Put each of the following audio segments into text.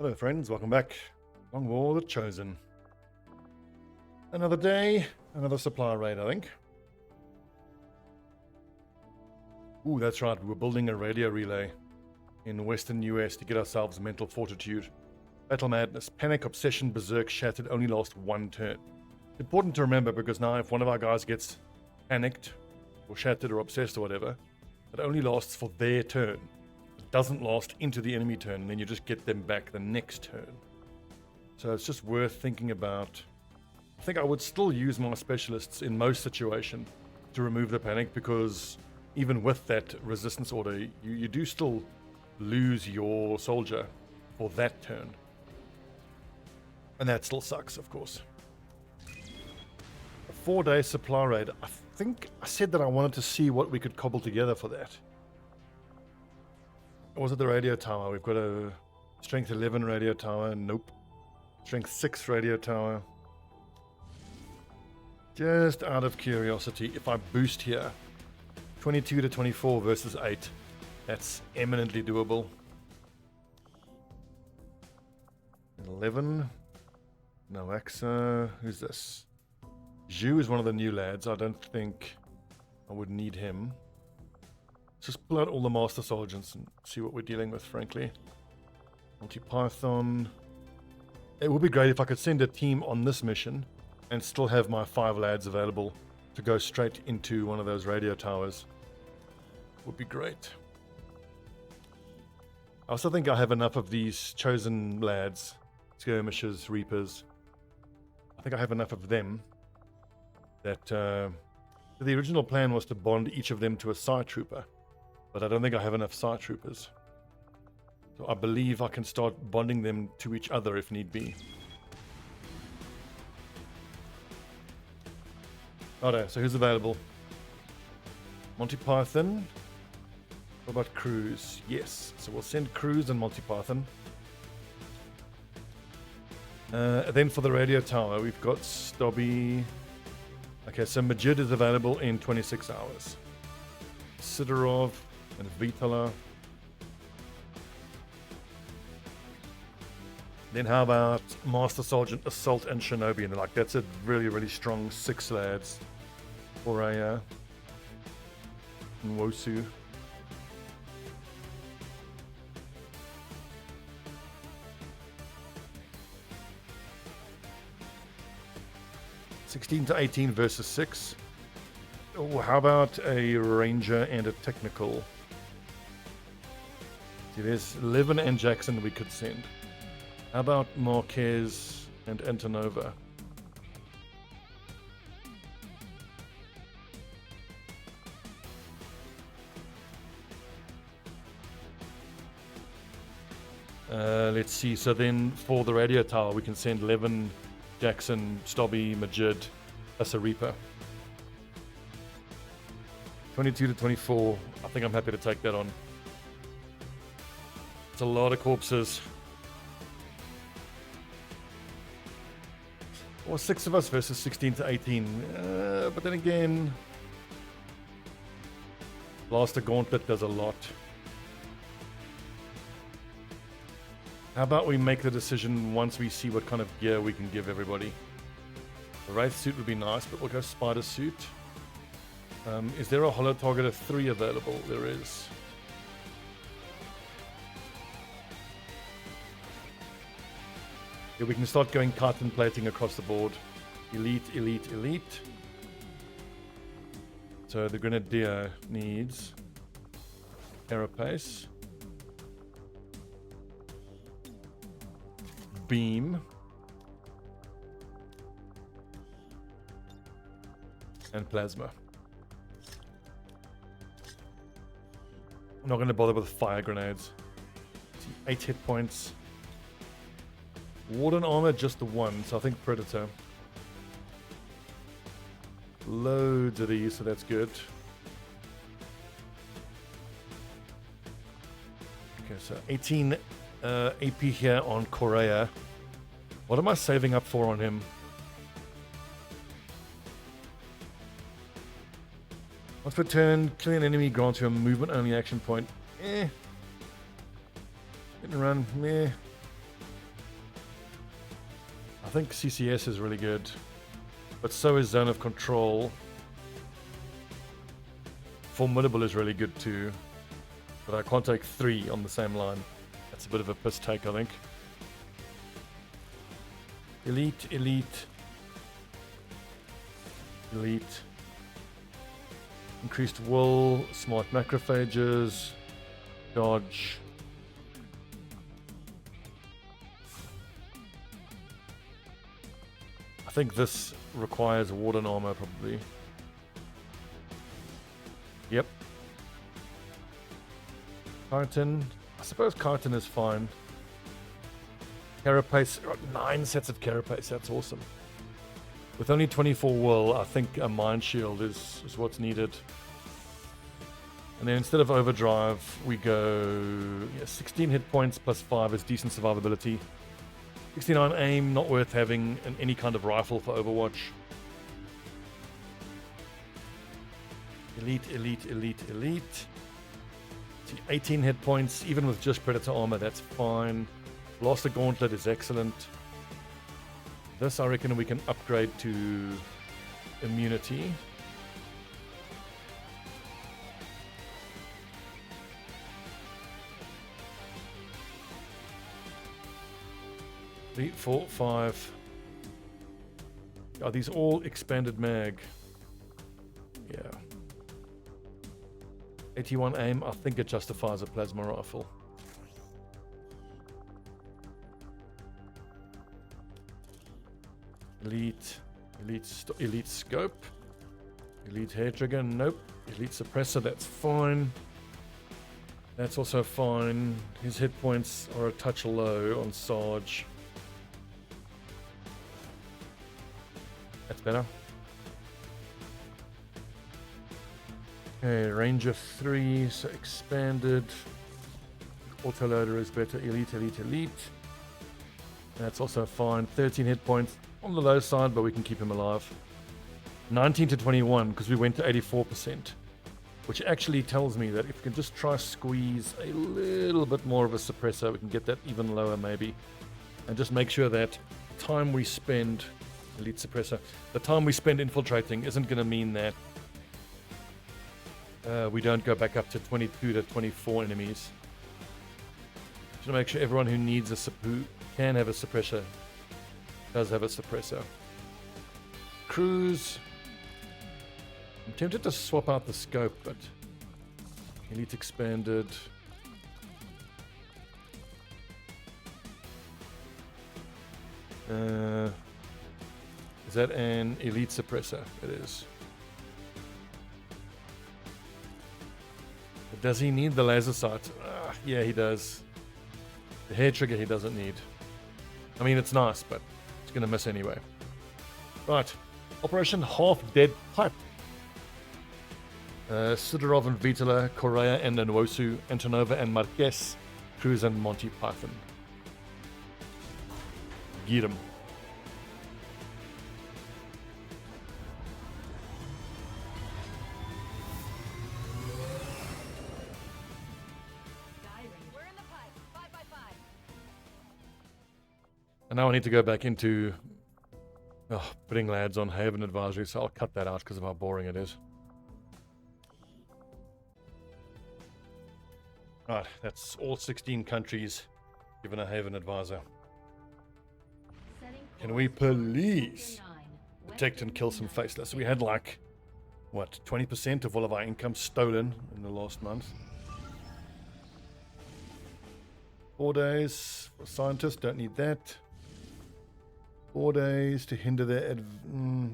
Hello friends, welcome back. Long War the Chosen. Another day, another supply raid, I think. Ooh, that's right, we were building a radio relay in western US to get ourselves mental fortitude. Battle madness, panic, obsession, berserk, shattered, only last one turn. Important to remember because now if one of our guys gets panicked or shattered or obsessed or whatever, it only lasts for their turn. It doesn't last into the enemy turn, and then you just get them back the next turn. So it's just worth thinking about. I think I would still use my specialists in most situations to remove the panic, because even with that resistance order, you do still lose your soldier for that turn. And that still sucks, of course. A 4-day supply raid. I think I said that I wanted to see what we could cobble together for that. Or was it the radio tower? We've got a strength 11 radio tower. Nope. Strength 6 radio tower. Just out of curiosity, if I boost here, 22 to 24 versus 8, that's eminently doable. 11. No AXA. Who's this? Zhu is one of the new lads. I don't think I would need him. Let's just pull out all the master sergeants and see what we're dealing with, frankly. Multi-Python. It would be great if I could send a team on this mission and still have my 5 lads available to go straight into one of those radio towers. Would be great. I also think I have enough of these chosen lads, skirmishers, reapers. I think I have enough of them that the original plan was to bond each of them to a side trooper, but I don't think I have enough side troopers. So I believe I can start bonding them to each other if need be. Alright, so who's available? Monty Python. What about Cruz? Yes, so we'll send Cruz and Monty Python. Then for the radio tower, we've got Stobbie. Okay, so Majid is available in 26 hours. Sidorov and Vitala. Then how about Master Sergeant, Assault, and Shinobi? And like, that's a really, really strong 6 lads for a Nwosu. (16 to 18 versus 6). Oh, how about a Ranger and a Technical? See, there's Levin and Jackson we could send. How about Marquez and Antonova? Let's see. So then for the radio tower, we can send Levin, Jackson, Stobbie, Majid, as a Reaper. 22 to 24. I think I'm happy to take that on. It's a lot of corpses. Or 6 of us versus 16 to 18. But then again, Blaster Gauntlet does a lot. How about we make the decision once we see what kind of gear we can give everybody? The Wraith suit would be nice, but we'll go Spider suit. Is there a Holo Targeter 3 available? There is. Yeah, we can start going carton plating across the board. Elite, elite, elite. So the Grenadier needs Carapace, Beam, and Plasma. I'm not going to bother with fire grenades. 8 hit points. Warden armor, just the 1, so I think Predator. Loads of these, so that's good. Okay, so 18 AP here on Correa. What am I saving up for on him? Once per turn, killing an enemy grants you a movement only action point. Hit and run, meh. think CCS is really good, but so is Zone of Control. Formidable is really good too, but I can't take 3 on the same line. That's a bit of a piss take, I think. Elite, elite, elite. Increased will, smart macrophages, dodge. I think this requires warden armor probably. Yep. Chitin. I suppose chitin is fine. Carapace. 9 sets of carapace. That's awesome. With only 24 will, I think a mind shield is what's needed. And then instead of overdrive, we go 16 hit points plus 5 is decent survivability. 69 aim, not worth having in any kind of rifle for Overwatch. Elite, elite, elite, elite. See, 18 hit points, even with just Predator armor, that's fine. Blaster Gauntlet is excellent. This, I reckon, we can upgrade to immunity. Three, 4, 5. Are these all expanded mag? Yeah. 81 aim, I think it justifies a plasma rifle. Elite, elite scope, elite hair trigger, nope. Elite suppressor, that's fine. That's also fine. His hit points are a touch low on Sarge. That's better. Okay, range of 3, so expanded. Autoloader is better. Elite, elite, elite. That's also fine. 13 hit points. On the low side, but we can keep him alive. 19 to 21, because we went to 84%. Which actually tells me that if we can just try squeeze a little bit more of a suppressor, we can get that even lower maybe. And just make sure that time we spend... Elite suppressor. The time we spend infiltrating isn't going to mean that we don't go back up to 22 to 24 enemies. Just to make sure everyone who needs who can have a suppressor does have a suppressor. Cruise. I'm tempted to swap out the scope, but elite expanded. Is that an elite suppressor? It is. But does he need the laser sight? Yeah, he does. The hair trigger he doesn't need. I mean, it's nice, but it's going to miss anyway. Right. Operation Half Dead Pipe. Sidorov and Vitala, Correa and Nwosu, Antonova and Marquez, Cruz and Monty Python. Get him. And now I need to go back into putting lads on Haven Advisory, so I'll cut that out because of how boring it is. Right, that's all 16 countries given a Haven Advisor. Can we please detect and kill some faceless? So we had like, what, 20% of all of our income stolen in the last month. 4 days for scientists, don't need that. 4 days to hinder their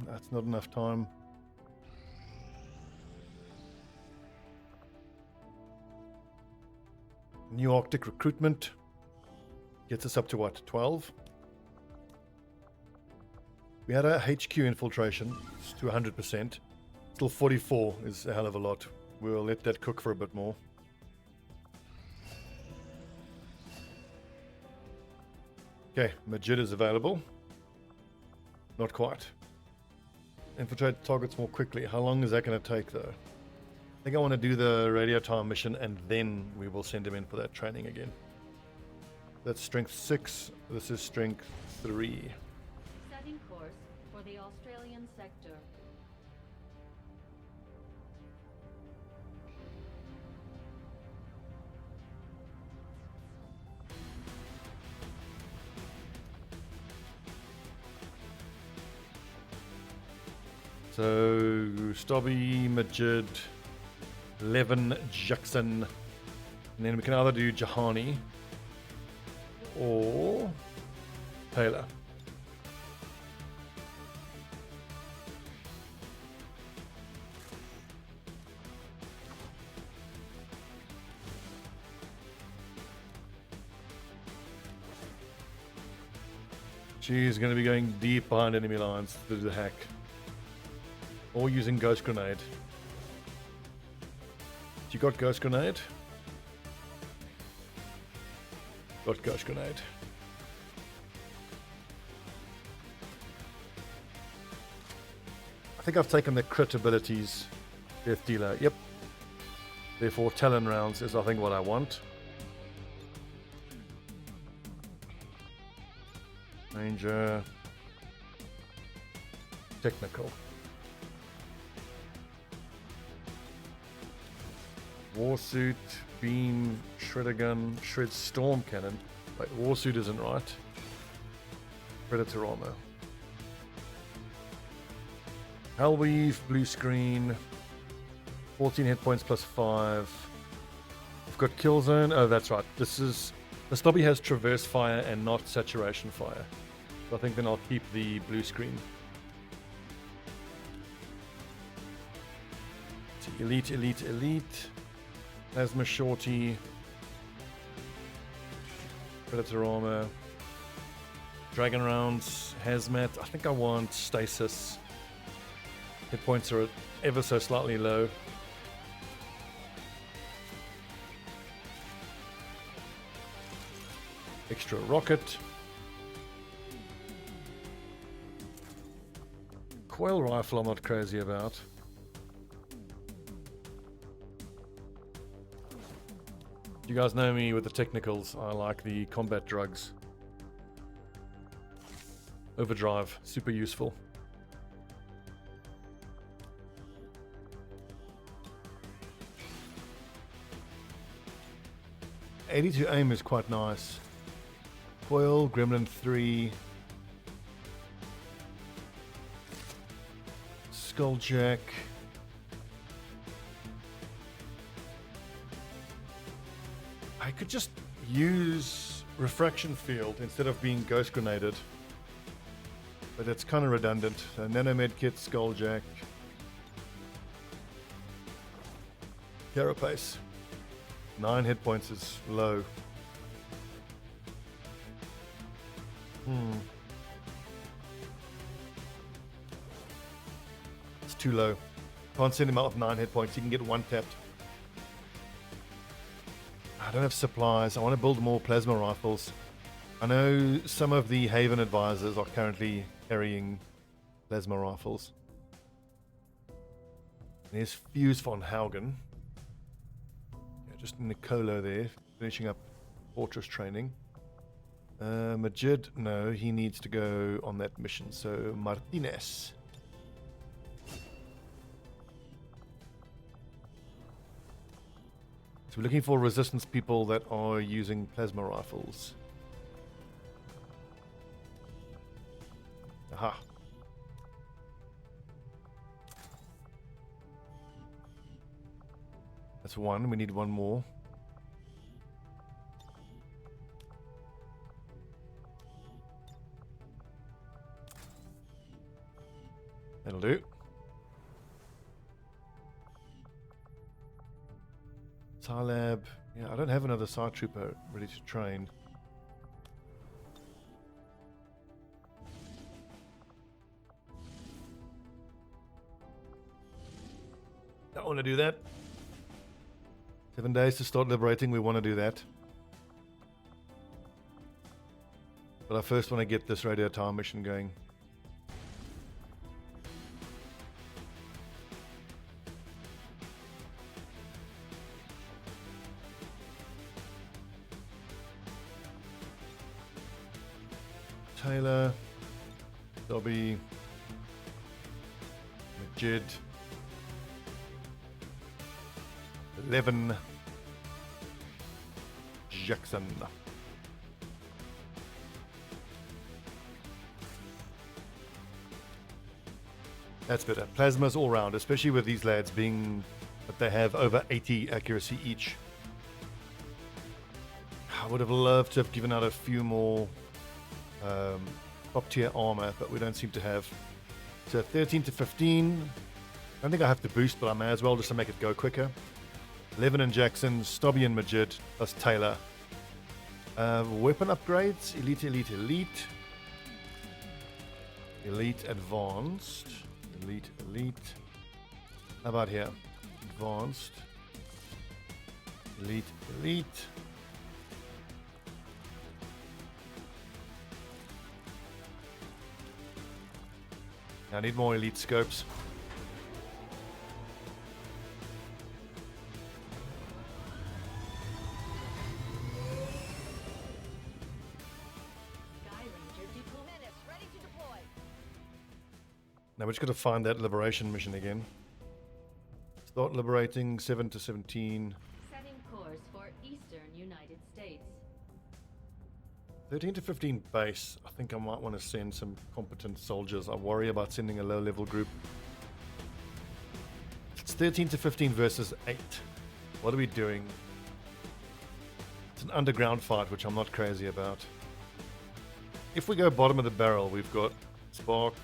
that's not enough time. New Arctic recruitment gets us up to what, 12? We had a HQ infiltration to 100%. Still 44 is a hell of a lot. We'll let that cook for a bit more. Okay, Majid is available. Not quite. Infiltrate targets more quickly. How long is that going to take, though? I think I want to do the radio time mission, and then we will send him in for that training again. That's strength 6. This is strength 3. for the Australian sector. So, Stobbie, Majid, Levin, Jackson, and then we can either do Jahani or Taylor. She's going to be going deep behind enemy lines to do the hack. Or using Ghost Grenade. You got Ghost Grenade? Got Ghost Grenade. I think I've taken the crit abilities. Death Dealer, yep. Therefore Talon rounds is I think what I want. Ranger. Technical. Warsuit, beam, shredder gun, shred storm cannon. Wait, warsuit isn't right. Predator armor. Hellweave, blue screen. 14 hit points plus 5. I've got kill zone. Oh, that's right. This is the Stobbie has traverse fire and not saturation fire. So I think then I'll keep the blue screen. So elite, elite, elite. Plasma shorty, predator armor, dragon rounds, hazmat. I think I want stasis. Hit points are ever so slightly low. Extra rocket. Coil rifle I'm not crazy about. You guys know me with the technicals. I like the combat drugs. Overdrive, super useful. .82 aim is quite nice. Coil, Gremlin 3. Skulljack. I could just use refraction field instead of being ghost grenaded, but it's kind of redundant. Nanomed kit, Skulljack, Carapace. 9 hit points is low. It's too low. Can't send him out with 9 hit points. He can get one tapped. I don't have supplies. I want to build more plasma rifles. I know some of the Haven advisors are currently carrying plasma rifles. There's Fuse von Haugen. Yeah, just in the colo there, finishing up fortress training. Majid, no, he needs to go on that mission. So Martinez. We're looking for resistance people that are using plasma rifles. Aha. That's one. We need one more. That'll do. Lab. Yeah, I don't have another side trooper ready to train. Don't want to do that. 7 days to start liberating, we want to do that. But I first want to get this radio tower mission going. Taylor, Stobbie, Jid. 11. Jackson. That's better. Plasmas all round, especially with these lads being that they have over 80 accuracy each. I would have loved to have given out a few more top tier armor, but we don't seem to have. So 13 to 15. I don't think I have to boost, but I may as well just to make it go quicker. 11 and Jackson, Stobbie and Majid, plus Taylor. Weapon upgrades, elite, elite, elite. Elite, advanced. Elite, elite. How about here? Advanced. Elite, elite. I need more elite scopes. Now we're just going to find that liberation mission again. Start liberating 7 to 17. Setting course for Eastern United States. 13 to 15 base. I think I might want to send some competent soldiers. I worry about sending a low level group. It's 13 to 15 versus 8. What are we doing? It's an underground fight, which I'm not crazy about. If we go bottom of the barrel, we've got Spark,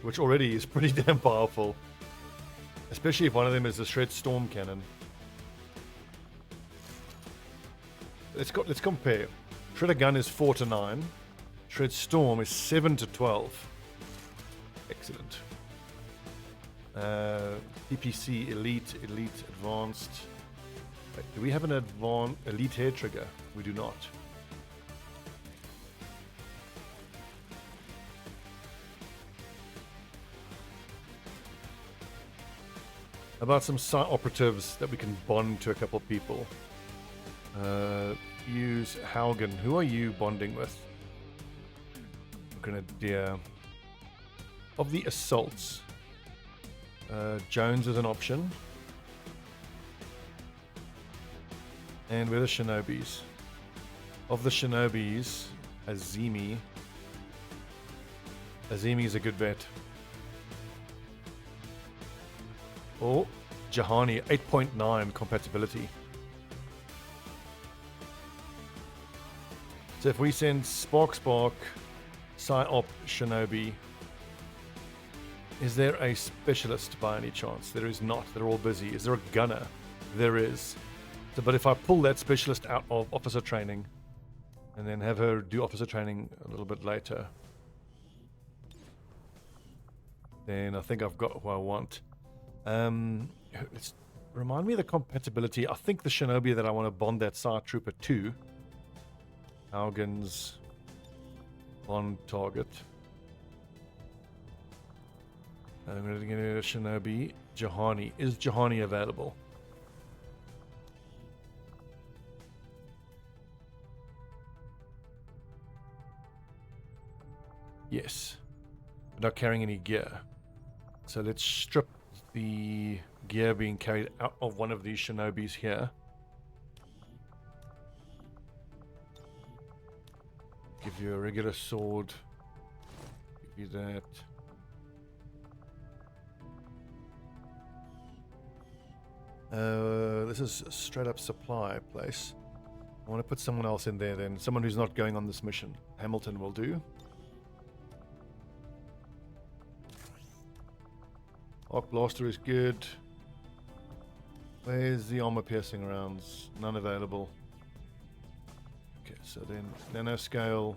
which already is pretty damn powerful, especially if one of them is the Shred Storm Cannon. Let's compare. Shredder Gun is 4 to 9. Shred Storm is 7 to 12. Excellent. TPC Elite, Elite, Advanced. Wait, do we have an advanced Elite Hair Trigger? We do not. About some site operatives that we can bond to a couple people. Use Haugen. Who are you bonding with? Grenadier. Of the assaults, Jones is an option. And we're the Shinobis. Of the Shinobis, Azimi. Azimi is a good bet. Oh, Jahani, 8.9 compatibility. So if we send Spark, Psyop, Shinobi, is there a specialist by any chance? There is not. They're all busy. Is there a gunner? There is. So, but if I pull that specialist out of officer training and then have her do officer training a little bit later, then I think I've got who I want. Remind me of the compatibility. I think the Shinobi that I want to bond that Sire Trooper to. Haugen's on target. I'm going to get a Shinobi. Jahani. Is Jahani available? Yes. We're not carrying any gear. So let's strip the gear being carried out of one of these Shinobis here. Give you a regular sword. Give you that. This is a straight up supply place. I want to put someone else in there then. Someone who's not going on this mission. Hamilton will do. Arc Blaster is good. Where's the armor piercing rounds? None available. Okay, so then nanoscale,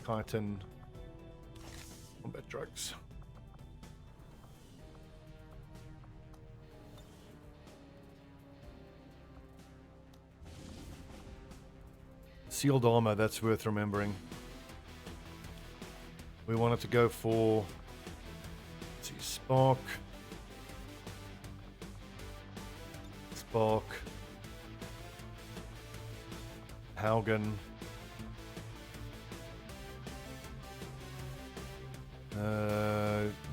chitin, combat drugs. Sealed armor, that's worth remembering. We wanted to go for, let's see, Spark, Haugen,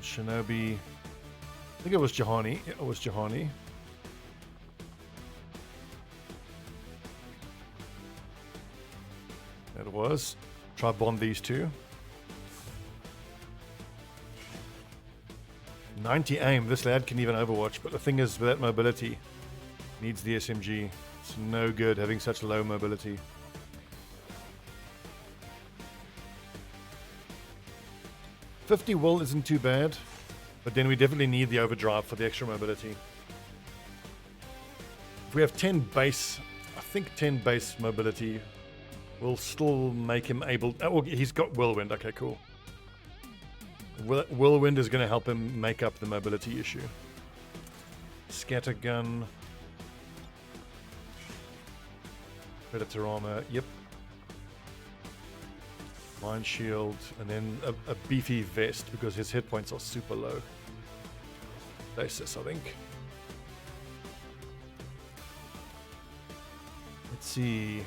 Shinobi. I think it was Jahani. Yeah, it was Jahani. It was. Try bond these two. 90 aim. This lad can even Overwatch, but the thing is, with that mobility, needs the SMG. It's no good having such low mobility. $50 will isn't too bad, but then we definitely need the overdrive for the extra mobility. If we have 10 base, I think 10 base mobility will still make him able... Oh, he's got whirlwind. Okay, cool. Whirlwind is going to help him make up the mobility issue. Scattergun. Predator armor. Yep. Mind shield. And then a beefy vest because his hit points are super low. Basis, I think. Let's see.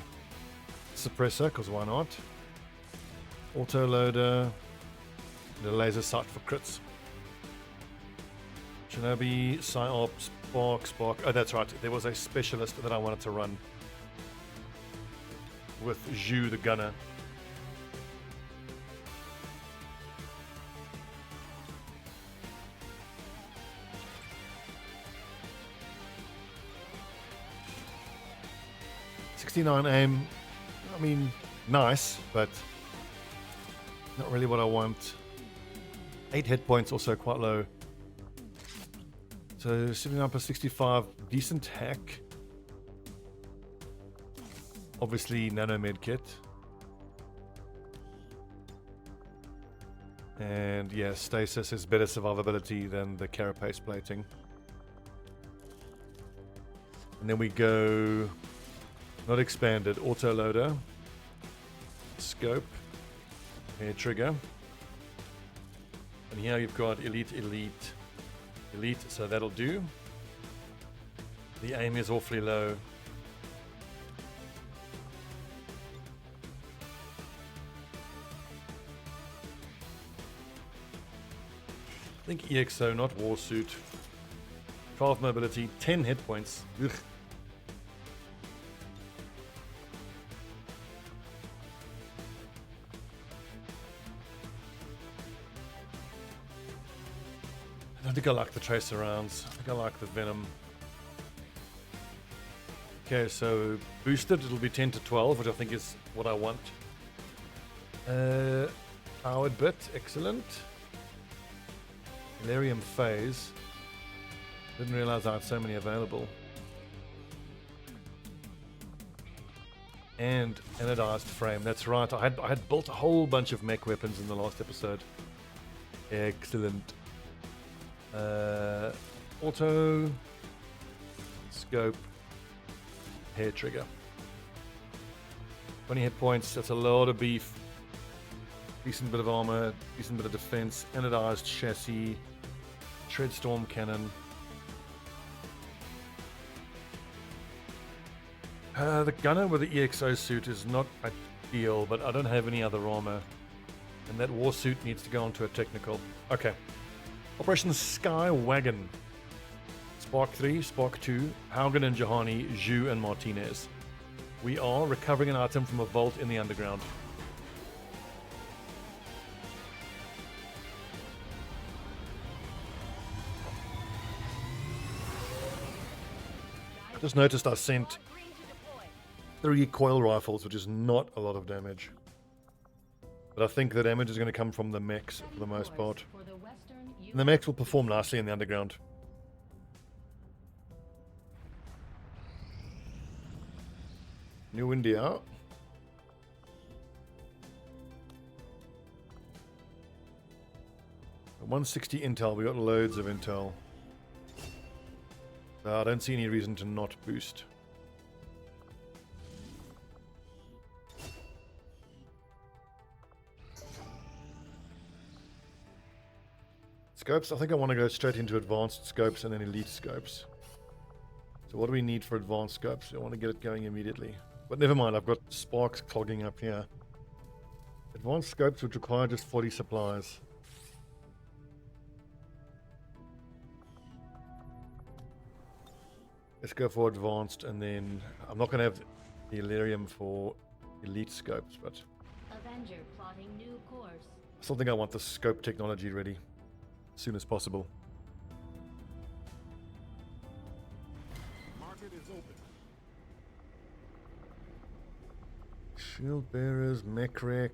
Suppressor, because why not? Autoloader. The laser sight for crits. Shinobi, Psyop, Spark. Oh, that's right. There was a specialist that I wanted to run with Zhu the gunner. .69 aim. I mean, nice, but not really what I want. 8 hit points, also quite low. So 79 plus 65, decent hack. Obviously, nano med kit. And yeah, stasis is better survivability than the carapace plating. And then we go, not expanded, autoloader, scope, hair trigger. And here you've got elite, so that'll do. The aim is awfully low. I think EXO, not Warsuit. 12 mobility, 10 hit points. Ugh. I think I like the tracer rounds. I think I like the venom. Okay, so boosted, it'll be 10 to 12, which I think is what I want. Powered bit, excellent. Delirium phase. Didn't realize I had so many available. And anodized frame. That's right. I had built a whole bunch of mech weapons in the last episode. Excellent. Auto, scope, hair trigger. 20 hit points, that's a lot of beef. Decent bit of armor, decent bit of defense, anodized chassis, treadstorm cannon. The gunner with the EXO suit is not ideal, but I don't have any other armor. And that war suit needs to go onto a technical. Okay. Operation Sky Wagon. Spark 3, Spark 2, Haugen and Jahani, Zhu and Martinez. We are recovering an item from a vault in the underground. Just noticed I sent 3 coil rifles, which is not a lot of damage. But I think the damage is going to come from the mechs for the most part. And the mechs will perform nicely in the underground. New India. At 160 intel, we got loads of intel. I don't see any reason to not boost. Scopes, I think I want to go straight into advanced scopes and then elite scopes. So what do we need for advanced scopes? I want to get it going immediately. But never mind, I've got sparks clogging up here. Advanced scopes would require just 40 supplies. Let's go for advanced, and then I'm not going to have the Illyrium for elite scopes, but Avenger plotting new course. I still think I want the scope technology ready as soon as possible. Market is open. Shield bearers, mech wreck.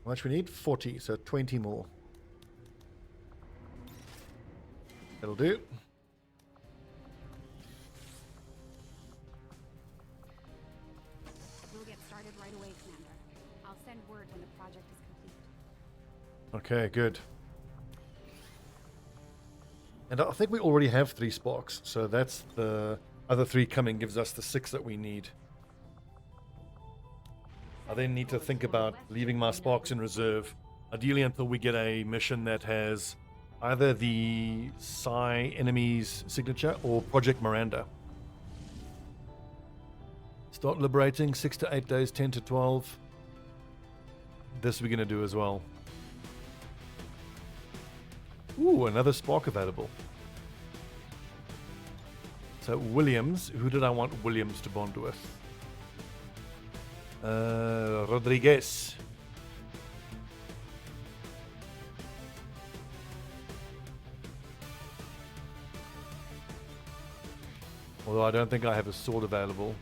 How much we need? 40, so 20 more. That'll do. We'll get started right away, Commander. I'll send word when the project is complete. Okay, good. And I think we already have 3 sparks, so that's the other 3 coming gives us the 6 that we need. I then need to think about leaving my sparks in reserve, ideally until we get a mission that has either the Psi enemy's signature or Project Miranda. Start liberating, 6 to 8 days, 10 to 12. This we're going to do as well. Ooh, another spark available. So Williams, who did I want Williams to bond with? Rodriguez. Although I don't think I have a sword available.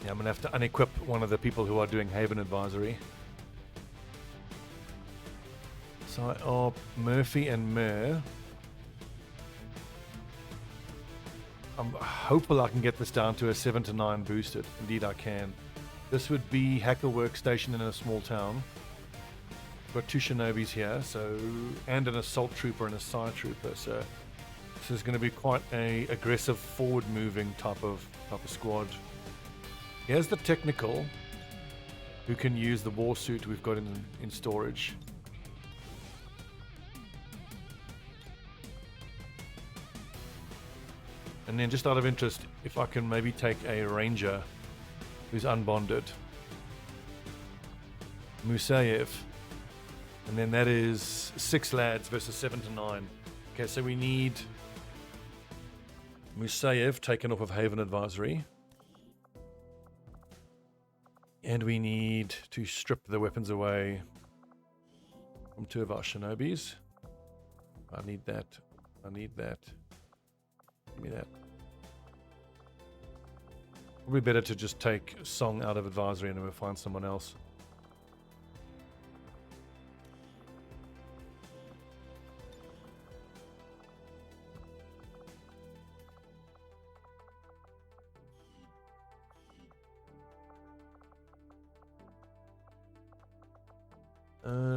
Yeah, I'm going to have to unequip one of the people who are doing Haven Advisory. So, Murphy and Mer. I'm hopeful I can get this down to a 7 to 9 boosted. Indeed I can. This would be Hacker Workstation in a small town. Got 2 Shinobis here, so, and an Assault Trooper and a Psi Trooper, so this is going to be quite a aggressive, forward-moving type of squad. Here's the technical, who can use the war suit we've got in storage. And then just out of interest, if I can maybe take a ranger who's unbonded. Musayev. And then that is 6 lads versus 7 to 9. Okay, so we need Musayev taken off of Haven Advisory. And we need to strip the weapons away from 2 of our Shinobis. I need that. I need that. Give me that. Probably better to just take Song out of Advisory and then we'll find someone else.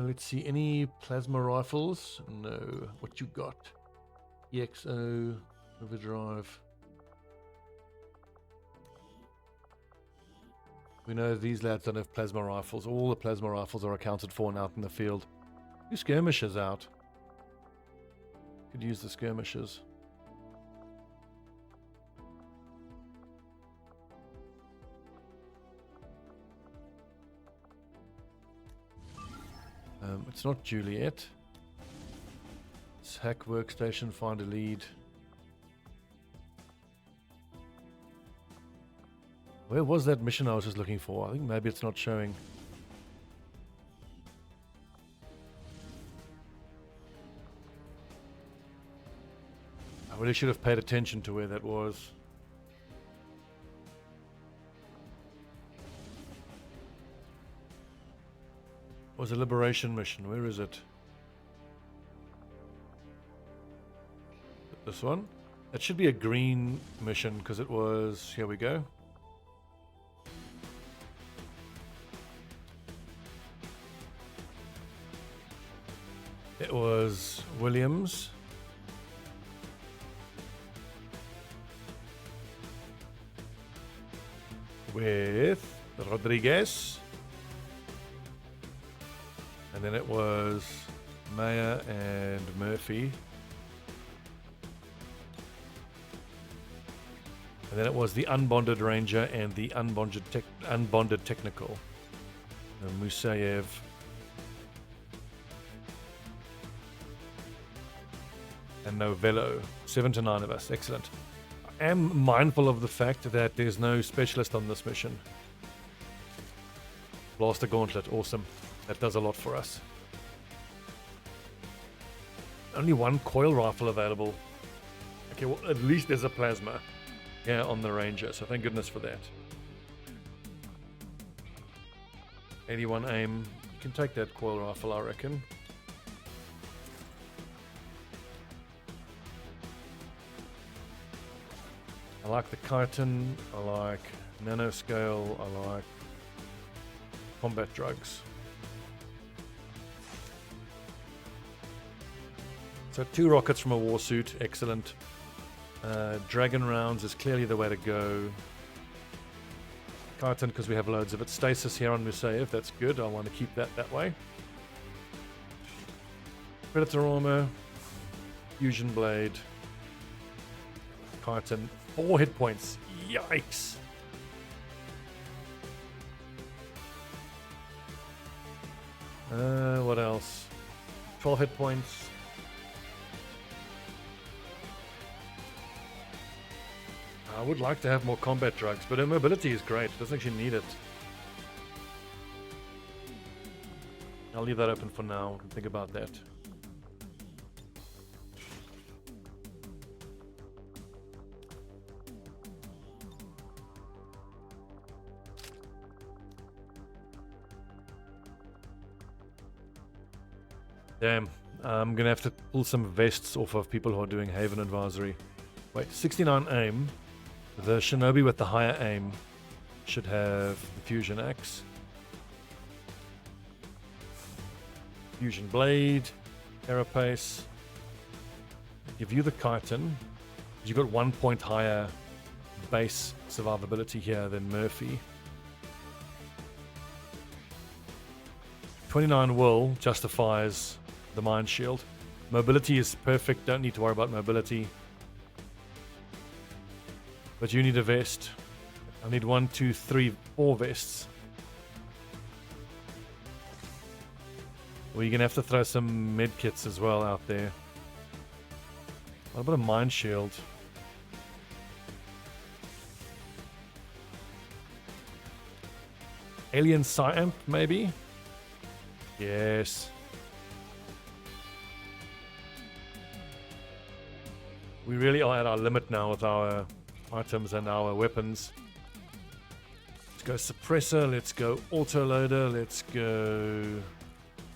Let's see, any plasma rifles? No. What you got? EXO, overdrive. We know these lads don't have plasma rifles. All the plasma rifles are accounted for and out in the field. 2 skirmishers out. Could use the skirmishers. It's not Juliet. It's Hack Workstation, find a lead. Where was that mission I was just looking for? I think maybe it's not showing. I really should have paid attention to where that was. It was a liberation mission. Where is it? This one? It should be a green mission because it was... Here we go. It was Williams. With Rodriguez. And then it was Maya and Murphy. And then it was the unbonded ranger and the unbonded technical. and no velo. 7 to 9 of us. Excellent. I am mindful of the fact that there's no specialist on this mission. Blaster Gauntlet. Awesome. That does a lot for us. Only one coil rifle available. Okay, well, at least there's a plasma here on the Ranger, so thank goodness for that. 81 aim. You can take that coil rifle, I reckon. I like the chitin, I like nanoscale, I like combat drugs. So 2 rockets from a war suit, excellent. Dragon rounds is clearly the way to go. Chitin because we have loads of it. Stasis here on Musaev, that's good. I want to keep that way. Predator armor, fusion blade, chitin, 4 hit points. Yikes! What else? 12 hit points. I would like to have more combat drugs, but her mobility is great. It doesn't actually need it. I'll leave that open for now and think about that. Damn, I'm gonna have to pull some vests off of people who are doing Haven Advisory. Wait, 69 aim. The Shinobi with the higher aim should have the Fusion Axe. Fusion Blade, Carapace. Give you the chitin. You've got 1 point higher base survivability here than Murphy. 29 will justifies the Mind Shield. Mobility is perfect, don't need to worry about mobility. But you need a vest. I need 1, 2, 3, 4 vests. Well, you're going to have to throw some med kits as well out there. What about a Mind Shield? Alien Psyamp, maybe? Yes. We really are at our limit now with our items and our weapons. Let's go suppressor, let's go autoloader, let's go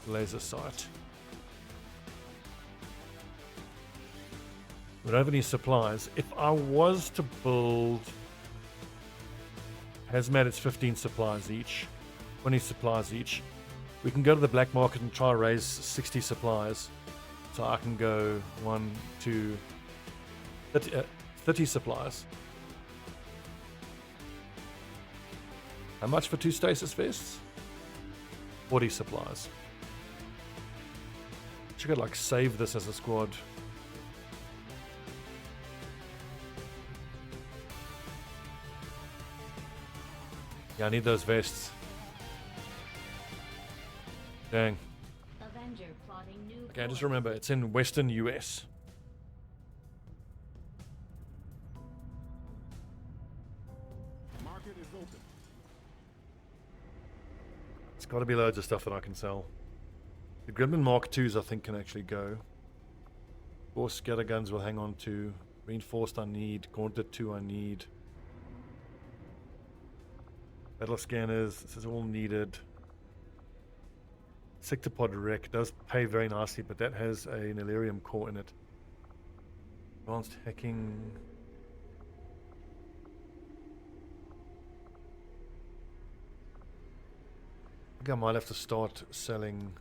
laser sight. We don't have any supplies. If I was to build hazmat, it's 15 supplies each, 20 supplies each. We can go to the black market and try to raise 60 supplies. So I can go 1, 2, 30 supplies. How much for 2 stasis vests? 40 supplies. Should could like save this as a squad. Yeah, I need those vests. Dang. Avenger plotting new Okay, just course. remember, it's in Western US. Market is open. It's got to be loads of stuff that I can sell. The Gremlin Mark IIs I think can actually go. Force scatterguns will hang on to. Reinforced I need. Gauntlet 2 I need. Battle scanners, this is all needed. Sectopod Wreck does pay very nicely, but that has an Illyrium core in it. Advanced hacking. I think I might have to start selling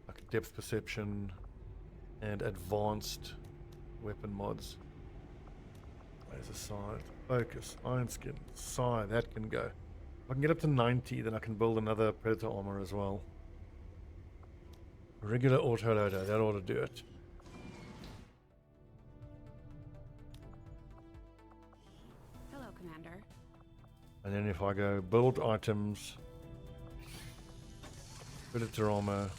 like depth perception and advanced weapon mods. Laser sight, focus, iron skin, psi, that can go. If I can get up to 90, then I can build another predator armor as well. Regular autoloader, that ought to do it. Hello, Commander. And then if I go build items, predator armor.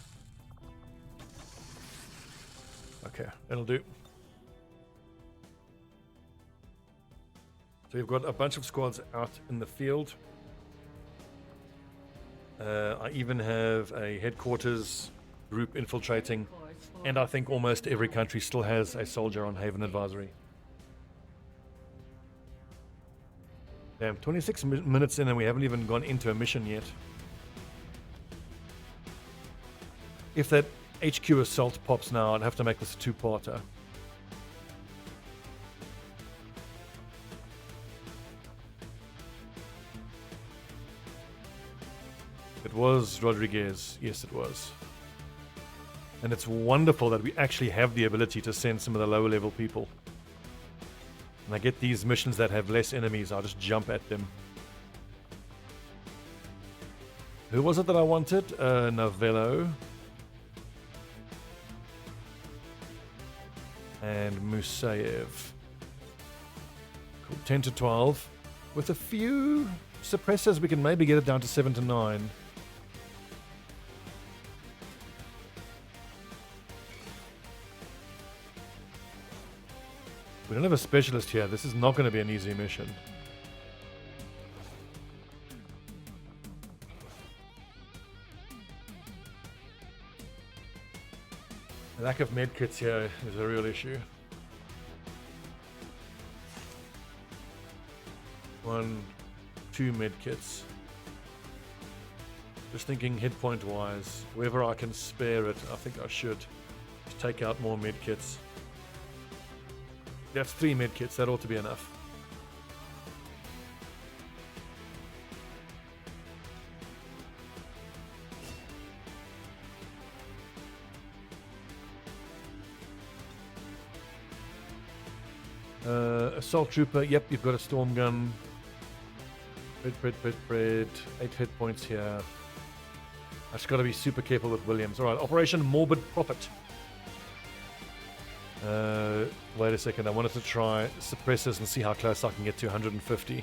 Okay, that'll do. So you've got a bunch of squads out in the field. I even have a headquarters group infiltrating, and I think almost every country still has a soldier on Haven Advisory. Damn, 26 minutes in and we haven't even gone into a mission yet. If that HQ assault pops now, I'd have to make this a two-parter. It was Rodriguez. Yes, it was. And it's wonderful that we actually have the ability to send some of the lower level people. And I get these missions that have less enemies, I'll just jump at them. Who was it that I wanted? Novello. And Musayev. Cool. 10 to 12. With a few suppressors, we can maybe get it down to 7 to 9. We don't have a specialist here. This is not going to be an easy mission. The lack of medkits here is a real issue. 1, 2 medkits. Just thinking hit point wise, wherever I can spare it, I think I should just take out more medkits. That's 3 medkits, that ought to be enough. Assault trooper, yep, you've got a storm gun. Bread. 8 hit points here. I just got to be super careful with Williams. Alright, Operation Morbid Profit. Wait a second, I wanted to try suppressors and see how close I can get to 150.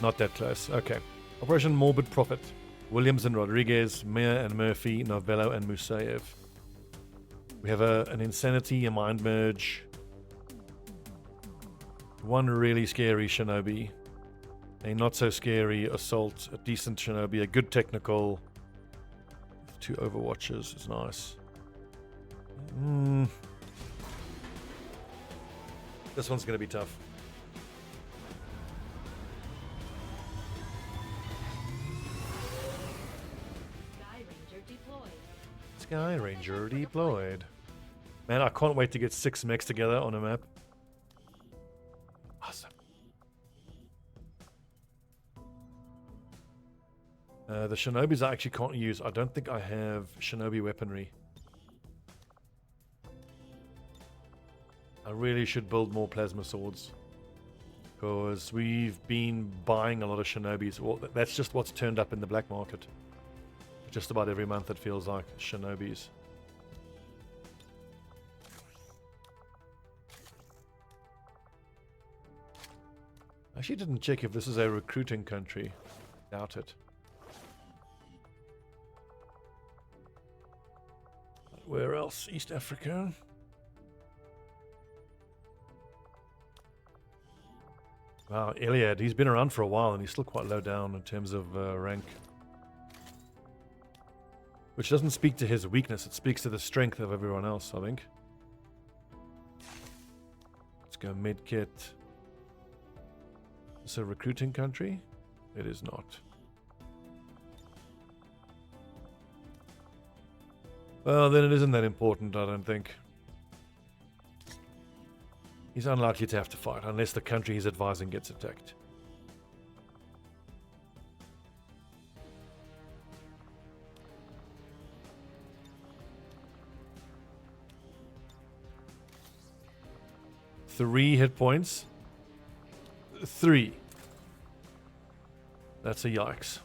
Not that close, okay. Operation Morbid Profit. Williams and Rodriguez, Meir and Murphy, Novello and Musayev. We have an Insanity, a Mind Merge. One really scary Shinobi. A not so scary Assault, a decent Shinobi, a good technical. 2 Overwatchers is nice. This one's going to be tough. Sky Ranger deployed. Sky Ranger deployed. Man, I can't wait to get 6 mechs together on a map. Awesome. The Shinobis I actually can't use. I don't think I have Shinobi weaponry. I really should build more plasma swords. Because we've been buying a lot of Shinobis. Well, that's just what's turned up in the black market. Just about every month it feels like Shinobis. I actually didn't check if this is a recruiting country. Doubt it. Where else? East Africa? Wow, Iliad. He's been around for a while and he's still quite low down in terms of rank. Which doesn't speak to his weakness, it speaks to the strength of everyone else, I think. Let's go medkit. Is this a recruiting country? It is not. Well, then it isn't that important, I don't think. He's unlikely to have to fight, unless the country he's advising gets attacked. Three hit points. 3. That's a yikes.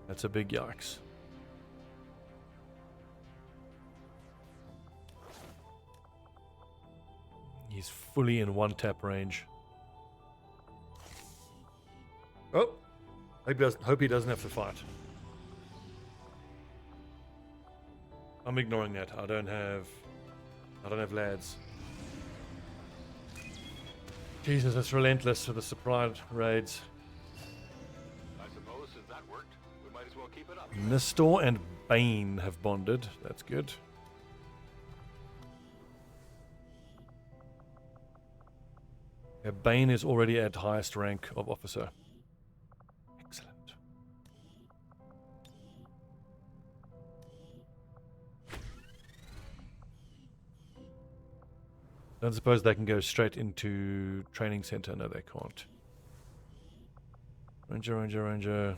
That's a big yikes. He's fully in 1-tap range. Oh! Hope he doesn't have to fight. I'm ignoring that. I don't have I don't have lads. Jesus, it's relentless with the surprise raids. I suppose since that worked, we might as well keep it up. Nistor and Bane have bonded. That's good. Yeah, Bane is already at highest rank of officer. Excellent. Don't suppose they can go straight into training center. No, they can't. Ranger, ranger, ranger.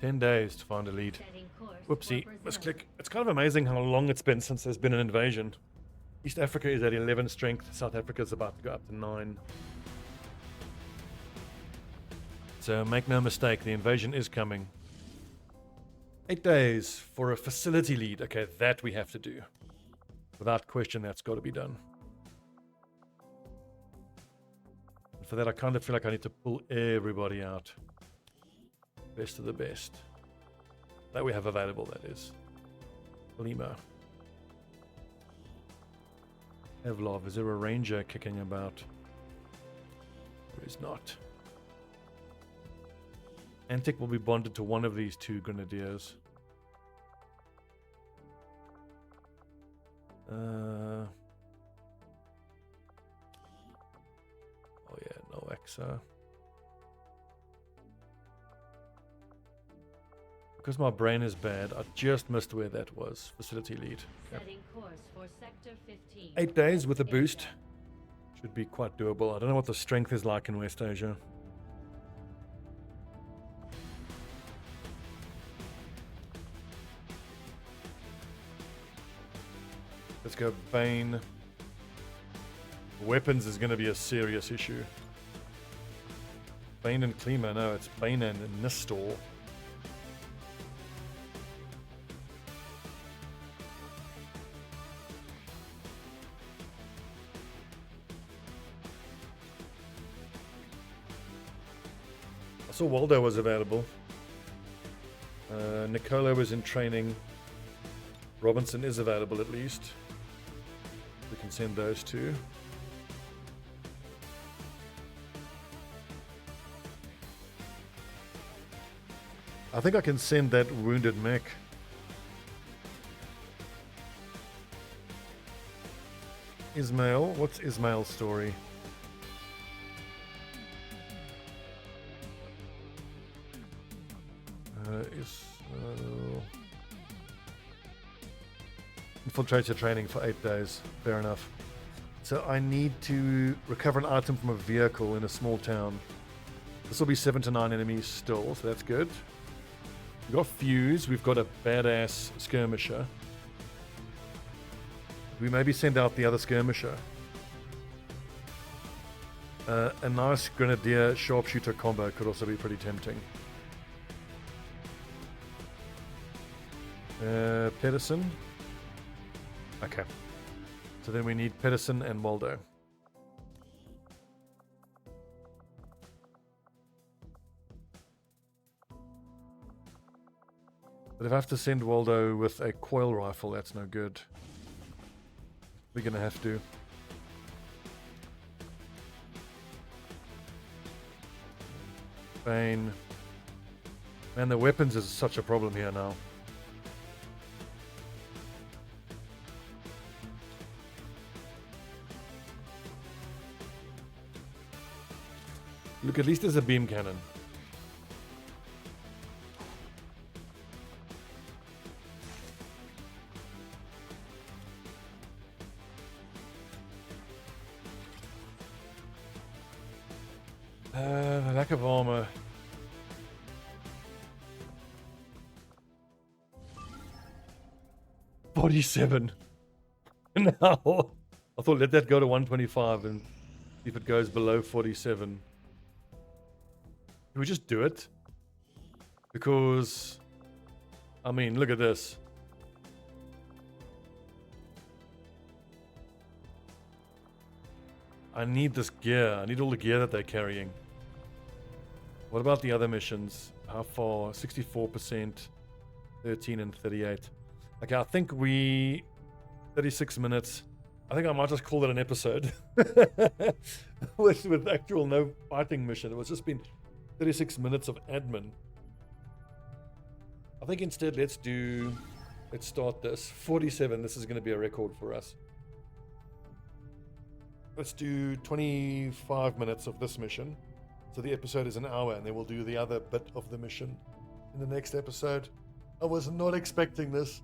"10 days to find a lead." Setting course Whoopsie, for let's Brazil. click. It's kind of amazing how long it's been since there's been an invasion. East Africa is at 11 strength. South Africa is about to go up to 9. So make no mistake, the invasion is coming. 8 days for a facility lead. Okay, that we have to do. Without question, that's got to be done. And for that, I kind of feel like I need to pull everybody out. Best of the best. That we have available, that is. Lima. Evlov, is there a ranger kicking about? There is not. Antic will be bonded to one of these two grenadiers. Oh yeah, no Exa. Because my brain is bad, I just missed where that was. Facility lead. Yep. Setting course for sector 15. 8 days with a boost. Asia. Should be quite doable. I don't know what the strength is like in West Asia. Let's go Bane. Weapons is going to be a serious issue. Bane and Klima, no, it's Bane and Nistor. I saw Waldo was available. Nicola was in training. Robinson is available at least. We can send those two. I think I can send that wounded mech. Ismail, what's Ismail's story? Infiltrator training for 8 days. Fair enough. So I need to recover an item from a vehicle in a small town. This will be 7 to 9 enemies still, so that's good. We've got Fuse. We've got a badass skirmisher. We maybe send out the other skirmisher. A nice grenadier sharpshooter combo could also be pretty tempting. Pedersen. Okay. So then we need Pedersen and Waldo. But if I have to send Waldo with a coil rifle, that's no good. We're gonna have to. Bane. Man, the weapons is such a problem here now. Look, at least there's a beam cannon. Lack of armor. $47. No. I thought let that go to 125 and see if it goes below 47. Can we just do it? Because, I mean, look at this. I need this gear. I need all the gear that they're carrying. What about the other missions? how far? 64%, 13 and 38. Okay, I think 36 minutes. I think I might just call it an episode with actual no fighting mission. It was just been 36 minutes of admin. I think instead let's start this. 47, this is going to be a record for us. Let's do 25 minutes of this mission. So the episode is an hour, and then we'll do the other bit of the mission in the next episode. I was not expecting this.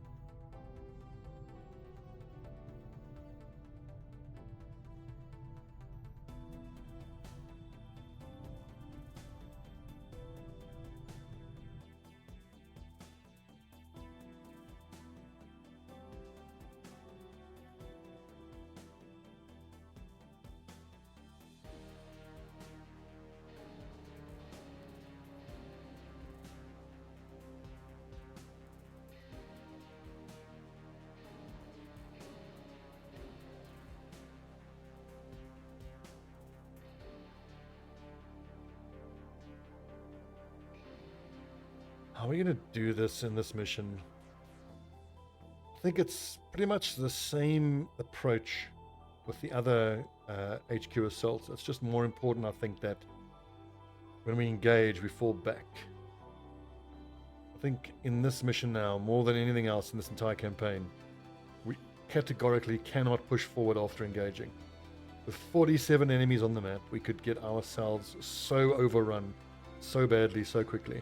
How are we going to do this in this mission? I think it's pretty much the same approach with the other HQ assaults. It's just more important, I think, that when we engage, we fall back. I think in this mission now, more than anything else in this entire campaign, we categorically cannot push forward after engaging. With 47 enemies on the map, we could get ourselves so overrun so badly, so quickly.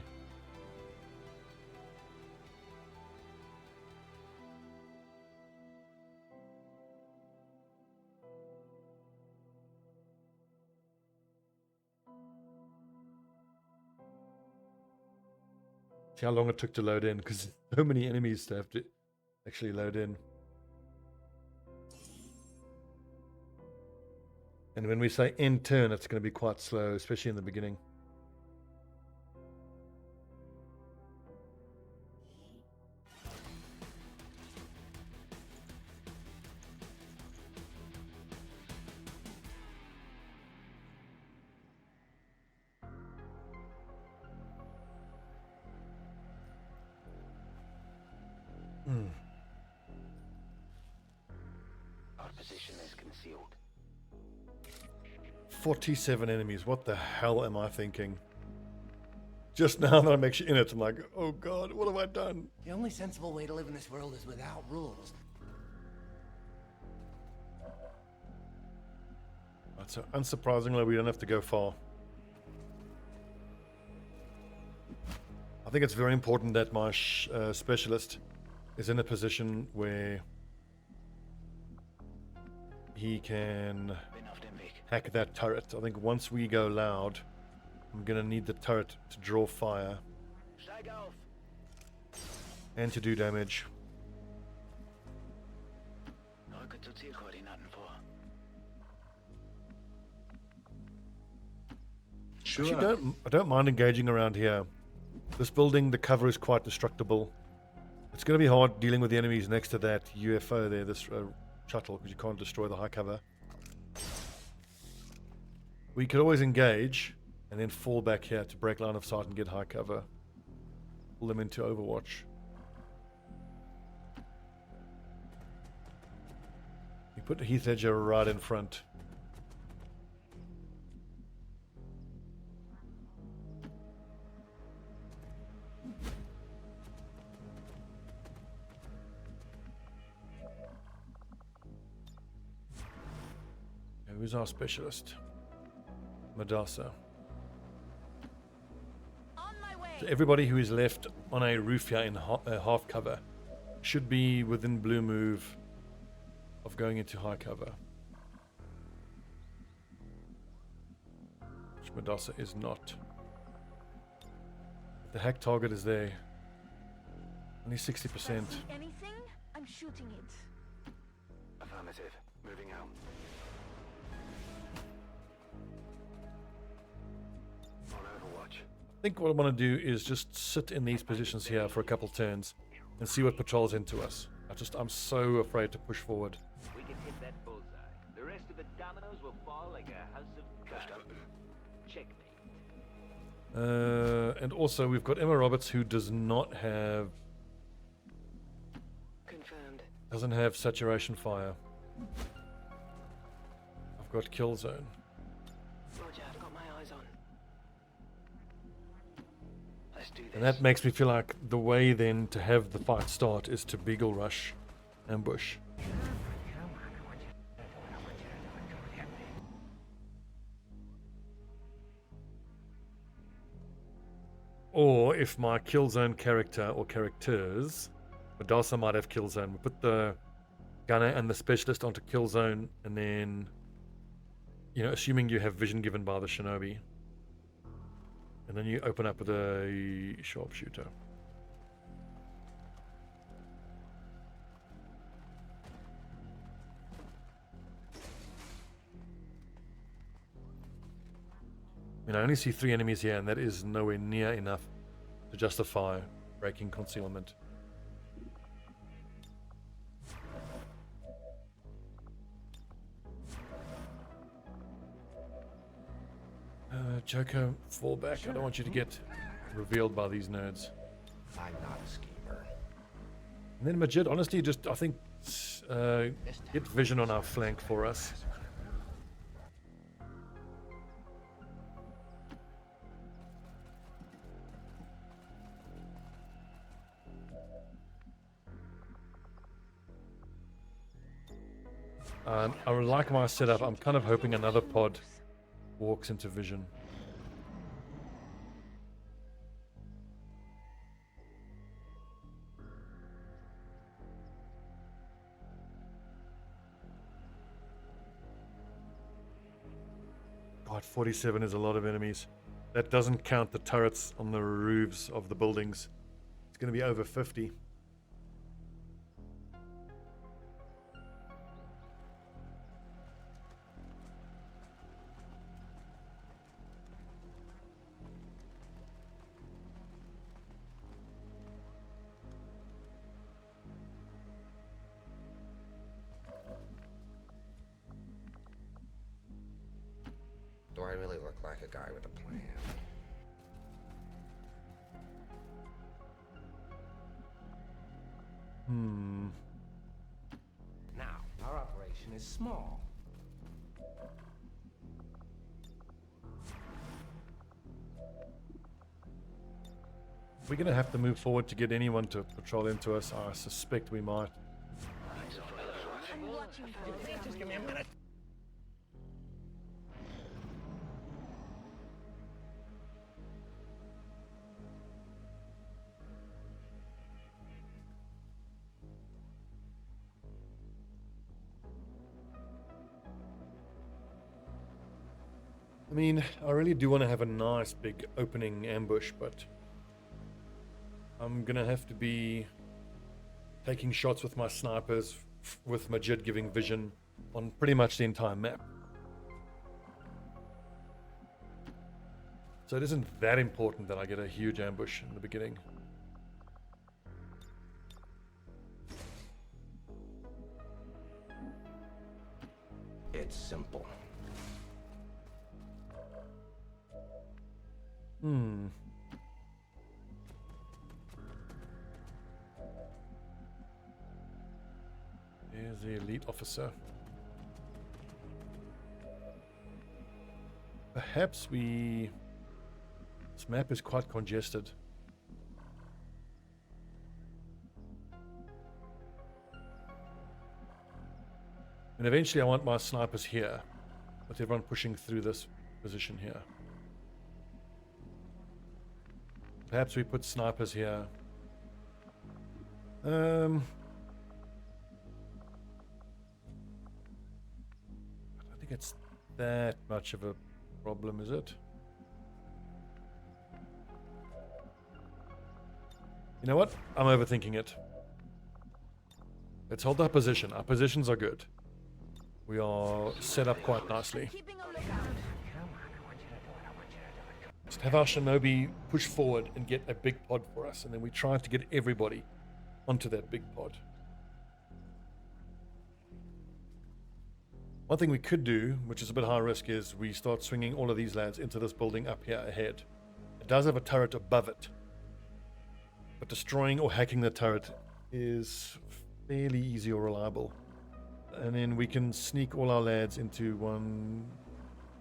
See how long it took to load in, because so many enemies to have to actually load in. And when we say end turn, it's going to be quite slow, especially in the beginning. Our position is concealed. 47 enemies. What the hell am I thinking? Just now that I'm actually in it, I'm like, oh god, what have I done? The only sensible way to live in this world is without rules. So unsurprisingly, we don't have to go far. I think it's very important that my specialist is in a position where he can hack that turret. I think once we go loud, I'm going to need the turret to draw fire and to do damage. Sure. Actually, I don't mind engaging around here. This building, the cover is quite destructible. It's going to be hard dealing with the enemies next to that UFO there, this shuttle, because you can't destroy the high cover. We could always engage and then fall back here to break line of sight and get high cover. Pull them into Overwatch. You put Heath Ledger right in front. Who's our specialist? Madasa. So everybody who is left on a roof here in half cover should be within blue move of going into high cover. Which Madasa is not. The hack target is there. Only 60%. Anything? I'm shooting it. Affirmative. Moving out. I think what I want to do is just sit in these positions here for a couple turns and see what patrols into us. I'm so afraid to push forward. We can hit that bullseye. The rest of the dominoes will fall like a house of cards. Checkmate. And also we've got Emma Roberts, who does not have... Confirmed. Doesn't have saturation fire. I've got kill zone. Roger, I've got my eyes on. Let's do this. And that makes me feel like the way then to have the fight start is to beagle rush ambush. Or if my kill zone character or characters, Madasa might have kill zone, we put the gunner and the specialist onto kill zone, and then, you know, assuming you have vision given by the shinobi, and then you open up with a sharpshooter. I mean, I only see 3 enemies here, and that is nowhere near enough to justify breaking concealment. Joker, fall back. I don't want you to get revealed by these nerds. I'm not a schemer. And then Majid, honestly, just, I think, get vision on our flank for us. I like my setup. I'm kind of hoping another pod walks into vision. God, 47 is a lot of enemies. That doesn't count the turrets on the roofs of the buildings. It's going to be over 50. Do I really look like a guy with a plan? Now, our operation is small. We're going to have to move forward to get anyone to patrol into us. I suspect we might. I'm watching you. Just give me a minute. I mean, I really do want to have a nice big opening ambush, but I'm going to have to be taking shots with my snipers, with Majid giving vision on pretty much the entire map. So it isn't that important that I get a huge ambush in the beginning. It's simple. Here's the elite officer. Perhaps we... This map is quite congested. And eventually I want my snipers here, with everyone pushing through this position here. Perhaps we put snipers here. I don't think it's that much of a problem, is it? You know what? I'm overthinking it. Let's hold our position. Our positions are good. We are set up quite nicely. Keeping a lookout. Just have our shinobi push forward and get a big pod for us, and then we try to get everybody onto that big pod. One thing we could do, which is a bit high risk, is we start swinging all of these lads into this building up here ahead. It does have a turret above it. But destroying or hacking the turret is fairly easy or reliable. And then we can sneak all our lads into 1,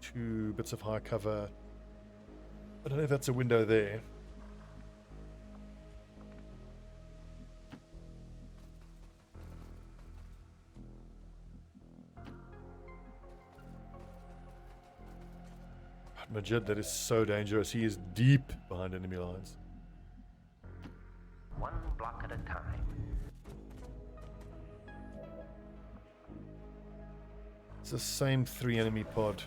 2 bits of high cover. I don't know if that's a window there. Majid, that is so dangerous. He is deep behind enemy lines. One block at a time. It's the same 3 enemy pod.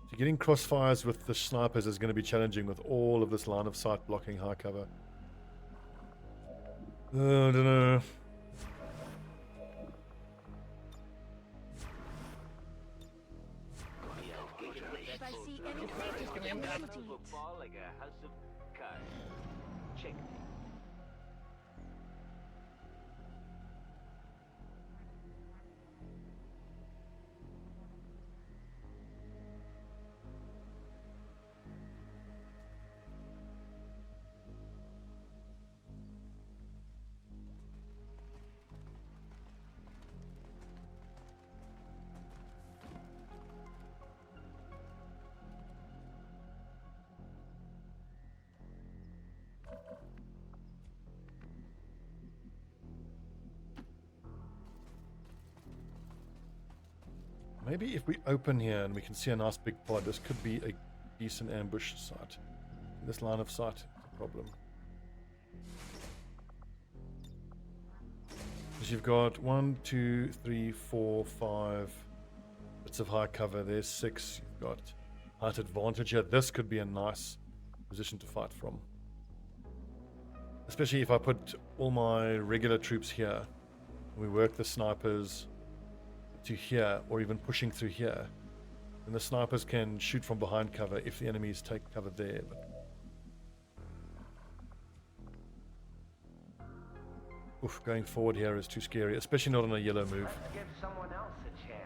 So getting crossfires with the snipers is going to be challenging with all of this line of sight blocking high cover. I don't know. If I see any creatures with abilities, Fall like a house of cards. Checkmate. Maybe if we open here and we can see a nice big pod, this could be a decent ambush site. This line of sight is a problem. Because you've got 1, 2, 3, 4, 5 bits of high cover. There's 6. You've got height advantage here. This could be a nice position to fight from. Especially if I put all my regular troops here. We work the snipers to here, or even pushing through here, and the snipers can shoot from behind cover if the enemies take cover there. But going forward here is too scary, especially not on a yellow move. Let's give someone else a chance.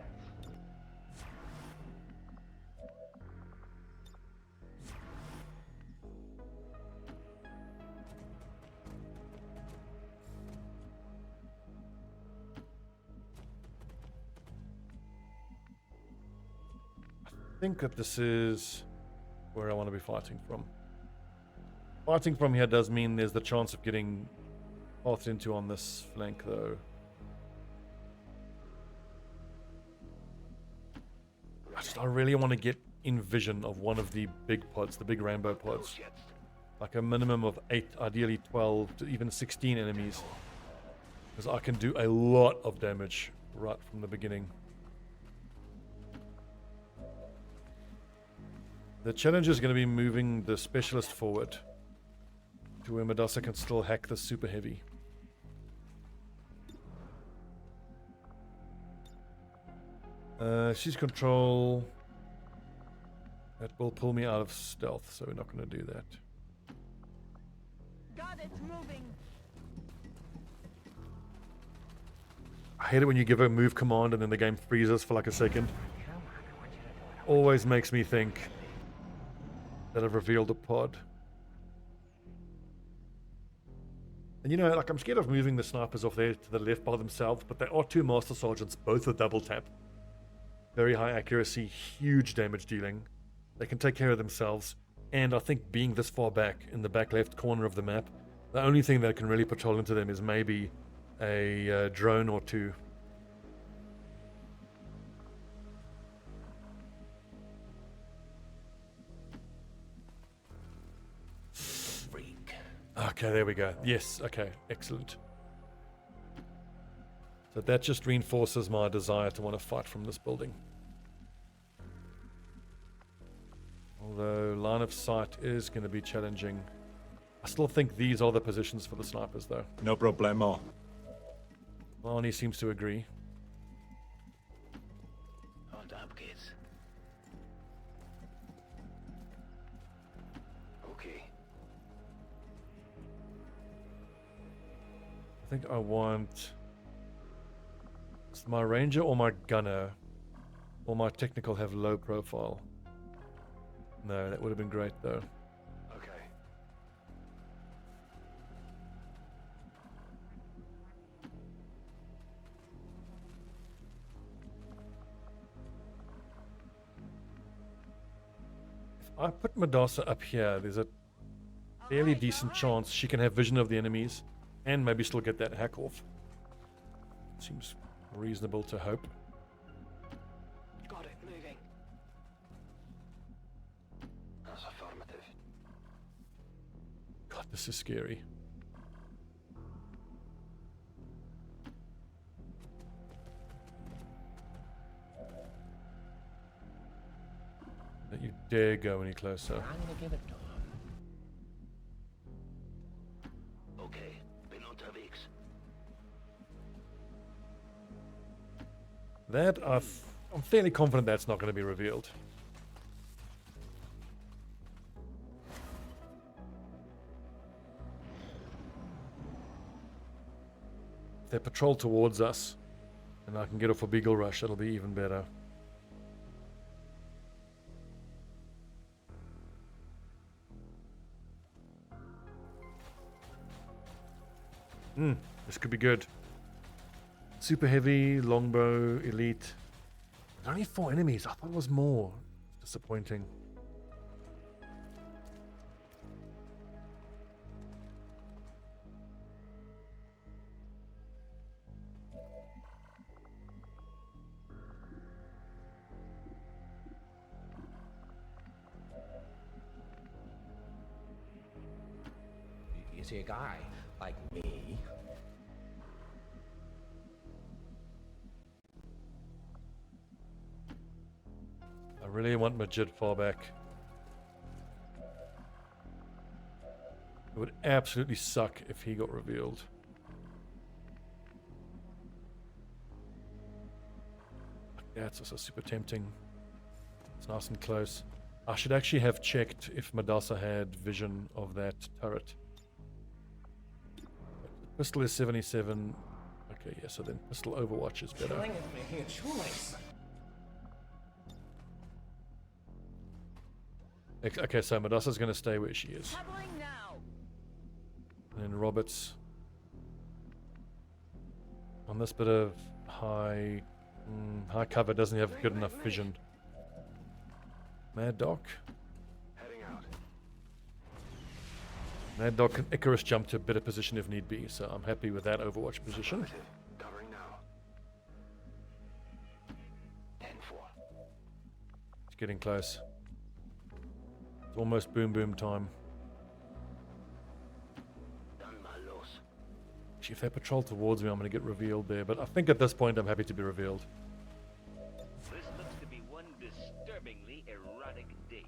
I think that this is where I want to be fighting from. Fighting from here does mean there's the chance of getting pathed into on this flank though. I really want to get in vision of one of the big pods, the big rainbow pods. Like a minimum of 8, ideally 12 to even 16 enemies. Because I can do a lot of damage right from the beginning. The challenge is going to be moving the specialist forward to where Madassa can still hack the super heavy. She's control. That will pull me out of stealth, so we're not going to do that. got it moving. I hate it when you give a move command and then the game freezes for like a second. Always makes me think that I've revealed a pod. And you know, like I'm scared of moving the snipers off there to the left by themselves, but there are 2 master sergeants, both with double tap. Very high accuracy, huge damage dealing. They can take care of themselves. And I think being this far back in the back left corner of the map, the only thing that can really patrol into them is maybe a drone or 2. Okay, there we go. Yes, okay, excellent. So that just reinforces my desire to want to fight from this building. Although line of sight is going to be challenging. I still think these are the positions for the snipers though. No problemo. Arnie seems to agree. Hold up, kids. Okay. I think I want... It's my ranger or my gunner Or my technical have low profile? No, that would have been great though. Okay. If I put Madassa up here, there's a fairly decent chance she can have vision of the enemies and maybe still get that hack off. Seems reasonable to hope. Got it, moving. That's affirmative. God, this is scary. Don't you dare go any closer. I'm gonna give it to him. Okay, been unterwegs. That, I'm fairly confident that's not going to be revealed. If they patrol towards us, and I can get off a Beagle Rush, that'll be even better. This could be good. Super heavy, longbow, elite. There's only 4 enemies. I thought it was more. Disappointing. You see a guy like me. I really want Majid far back. It would absolutely suck if he got revealed. That's also super tempting. It's nice and close. I should actually have checked if Madassa had vision of that turret. Pistol is 77. Okay, yeah, so then pistol overwatch is better. Killing is making a choice. Okay, so Madassa's going to stay where she is. Covering now. And then Roberts on this bit of high cover doesn't have good enough vision. Mad Doc. Heading out. Mad Doc and Icarus jump to a better position if need be, so I'm happy with that Overwatch position. Affirmative. Covering now. 10-4. It's getting close. It's almost boom boom time. Done my loss. Actually, if they patrol towards me, I'm going to get revealed there, but I think at this point I'm happy to be revealed. This looks to be one disturbingly erotic day.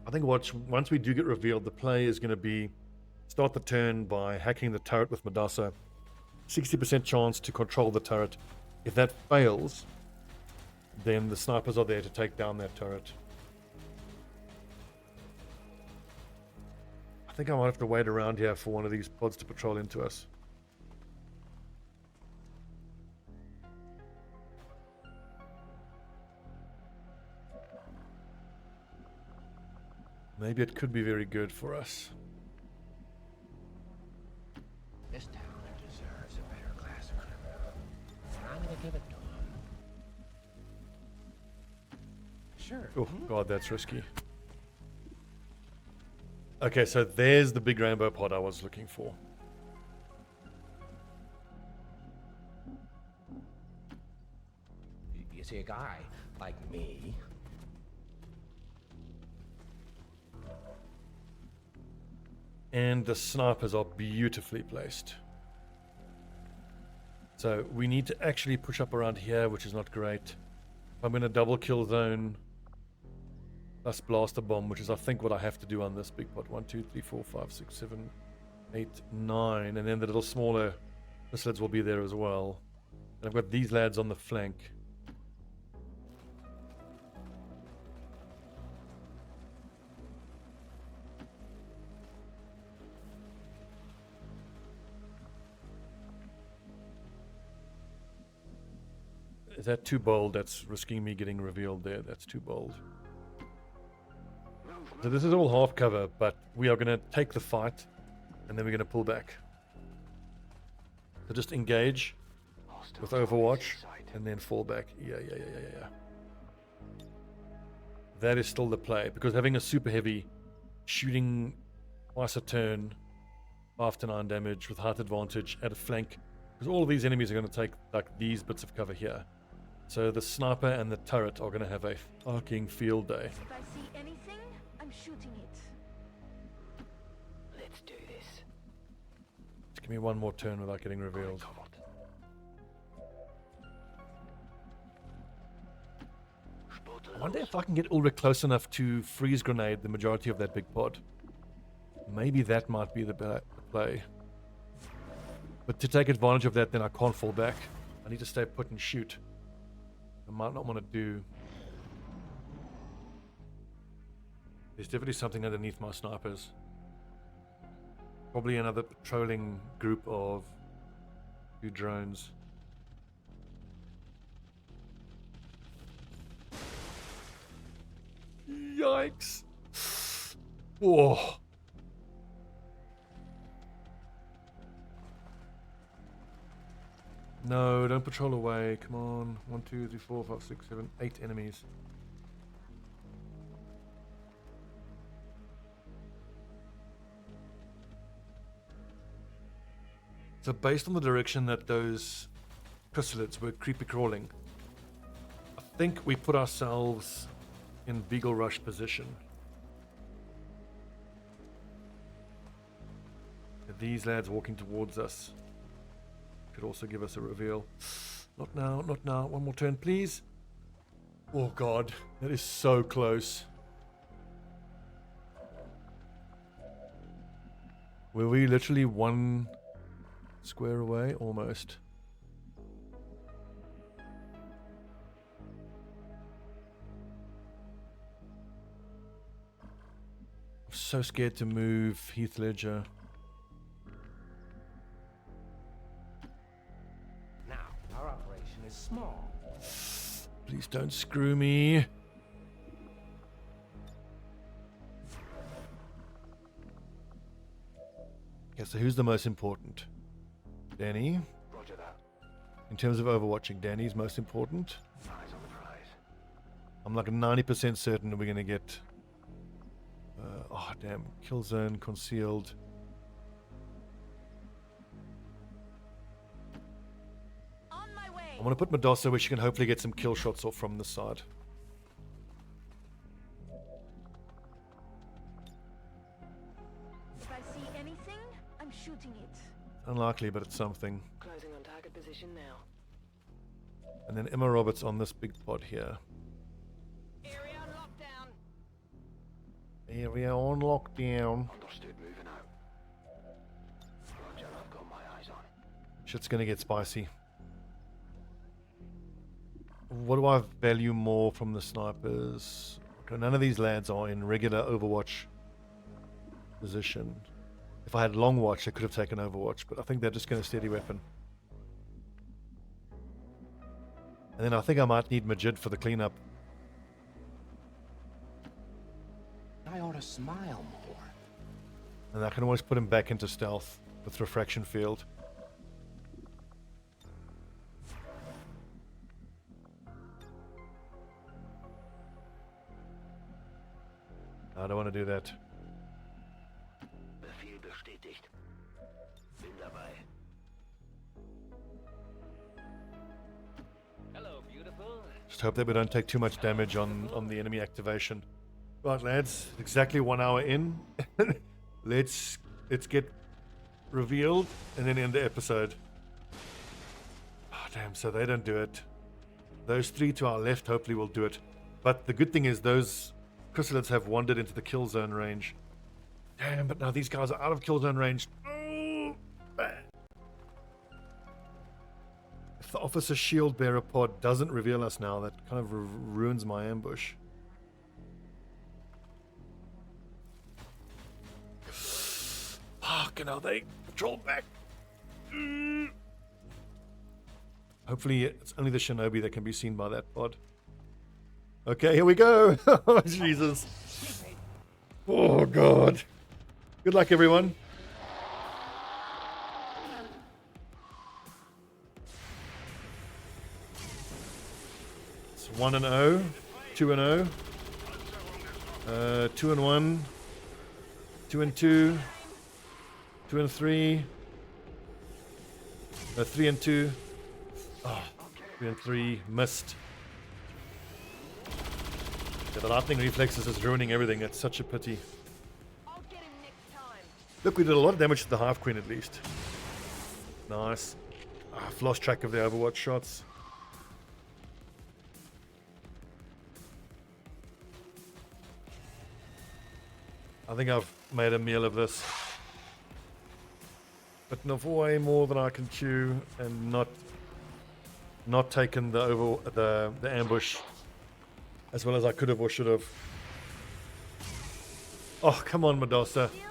I think once we do get revealed, the play is going to be start the turn by hacking the turret with Madassa. 60% chance to control the turret. If that fails, then the snipers are there to take down that turret. I think I might have to wait around here for one of these pods to patrol into us. Maybe it could be very good for us. This town deserves a better class of criminal. And I'm gonna give it to him. Sure. Oh god, that's risky. Okay, so there's the big rainbow pod I was looking for. You see a guy like me. And the snipers are beautifully placed. So we need to actually push up around here, which is not great. I'm going to double kill zone plus blaster bomb, which is I think what I have to do on this big pot. 1, 2, 3, 4, 5, 6, 7, 8, 9. And then the little smaller missiles will be there as well. And I've got these lads on the flank. Is that too bold? That's risking me getting revealed there. That's too bold. So this is all half cover, but we are going to take the fight, and then we're going to pull back. So just engage with Overwatch, and then fall back. Yeah. That is still the play, because having a super heavy, shooting twice a turn, 5 to 9 damage with height advantage at a flank, because all of these enemies are going to take like these bits of cover here. So the sniper and the turret are going to have a fucking field day. If I see anything, I'm shooting it. Let's do this. Just give me one more turn without getting revealed. I wonder if I can get Ulrich close enough to freeze grenade the majority of that big pod. Maybe that might be the play. But to take advantage of that, then I can't fall back. I need to stay put and shoot. I might not want to do... There's definitely something underneath my snipers. Probably another patrolling group of 2 drones. Yikes! Whoa! No, don't patrol away. Come on. 1, 2, 3, 4, 5, 6, 7, 8 enemies. So based on the direction that those chrysalids were creepy crawling, I think we put ourselves in Beagle Rush position. These lads walking towards us could also give us a reveal. Not now, not now. One more turn, please. Oh god, that is so close. Were we literally 1 square away? Almost. I'm so scared to move Heath Ledger. Our operation is small. Please don't screw me. Okay, so who's the most important? Danny? Roger that. In terms of overwatching, Danny's most important. Eyes on the prize. I'm like 90% certain that we're going to get... oh, damn. Kill zone, concealed. On my way. I want to put Medusa where she can hopefully get some kill shots off from this side. If I see anything, I'm shooting it. Unlikely, but it's something. Closing on target position now. And then Emma Roberts on this big pod here. Area on lockdown. Area on lockdown. Understood. Moving out. Roger, I've got my eyes on. Shit's gonna get spicy. What do I value more from the snipers? Okay, none of these lads are in regular Overwatch position. If I had long watch, I could have taken Overwatch, but I think they're just going to steady weapon. And then I think I might need Majid for the cleanup. I ought to smile more. And I can always put him back into stealth with refraction field. I don't want to do that. Befehl bestätigt. Bin dabei. Hello, beautiful. Just hope that we don't take too much damage on the enemy activation. Right, lads, exactly 1 hour in. let's get revealed and then end the episode. Oh, damn, so they don't do it. Those 3 to our left hopefully will do it. But the good thing is those chrysalids have wandered into the kill zone range. Damn, but now these guys are out of kill zone range. Oh, I Officer Shield Bearer pod doesn't reveal us now. That kind of ruins my ambush. Fucking hell, they patrol back. Hopefully it's only the Shinobi that can be seen by that pod. Okay, here we go. Oh, Jesus. Oh, God. Good luck, everyone. It's 1-0, 2-0, 2-1, 2-2, 2-3, 3-2. Oh, 3-3, missed. Yeah, the lightning reflexes is ruining everything. It's such a pity. I'll get him next time. Look, we did a lot of damage to the Hive Queen at least. Nice. I've lost track of the Overwatch shots. I think I've made a meal of this. But not way more than I can chew, and not taken the ambush as well as I could have or should have. Oh, come on, Medusa. Still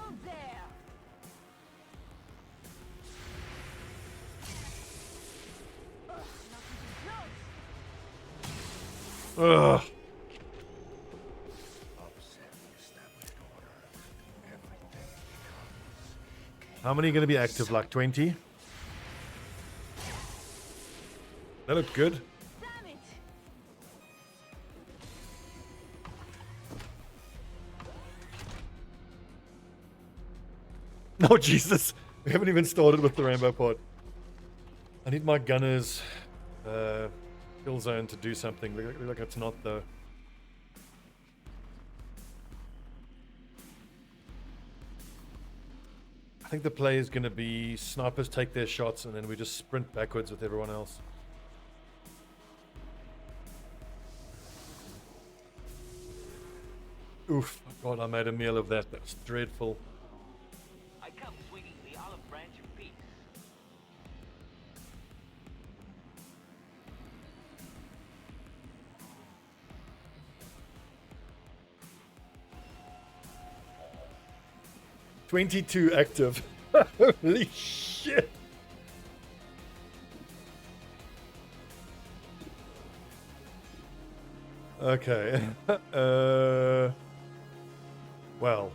there. Ugh. How many are going to be active? Like 20? That looked good. Damn it. Oh, Jesus. We haven't even started with the rainbow pod. I need my gunner's kill zone to do something. Look like it's not, though. I think the play is going to be snipers take their shots and then we just sprint backwards with everyone else. Oof. God, I made a meal of that. That's dreadful. I come swinging the olive branch of peace. $22 active. Holy shit. Okay. Well.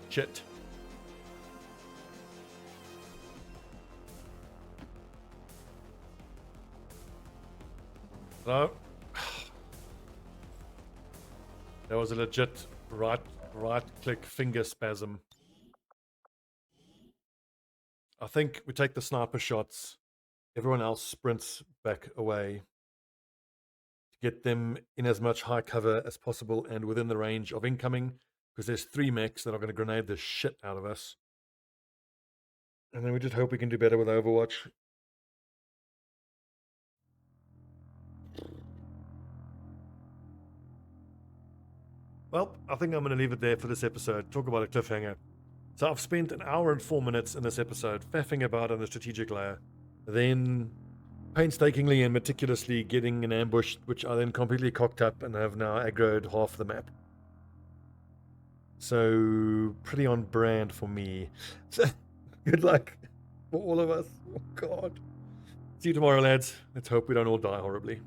Shit. No. That was a legit right click finger spasm. I think we take the sniper shots. Everyone else sprints back away to get them in as much high cover as possible and within the range of incoming, because there's 3 mechs that are going to grenade the shit out of us. And then we just hope we can do better with Overwatch. Well, I think I'm going to leave it there for this episode. Talk about a cliffhanger. So I've spent an hour and 4 minutes in this episode faffing about on the strategic layer, then painstakingly and meticulously getting an ambush, which I then completely cocked up and have now aggroed half the map. So pretty on brand for me. So good luck for all of us. Oh God. See you tomorrow, lads. Let's hope we don't all die horribly.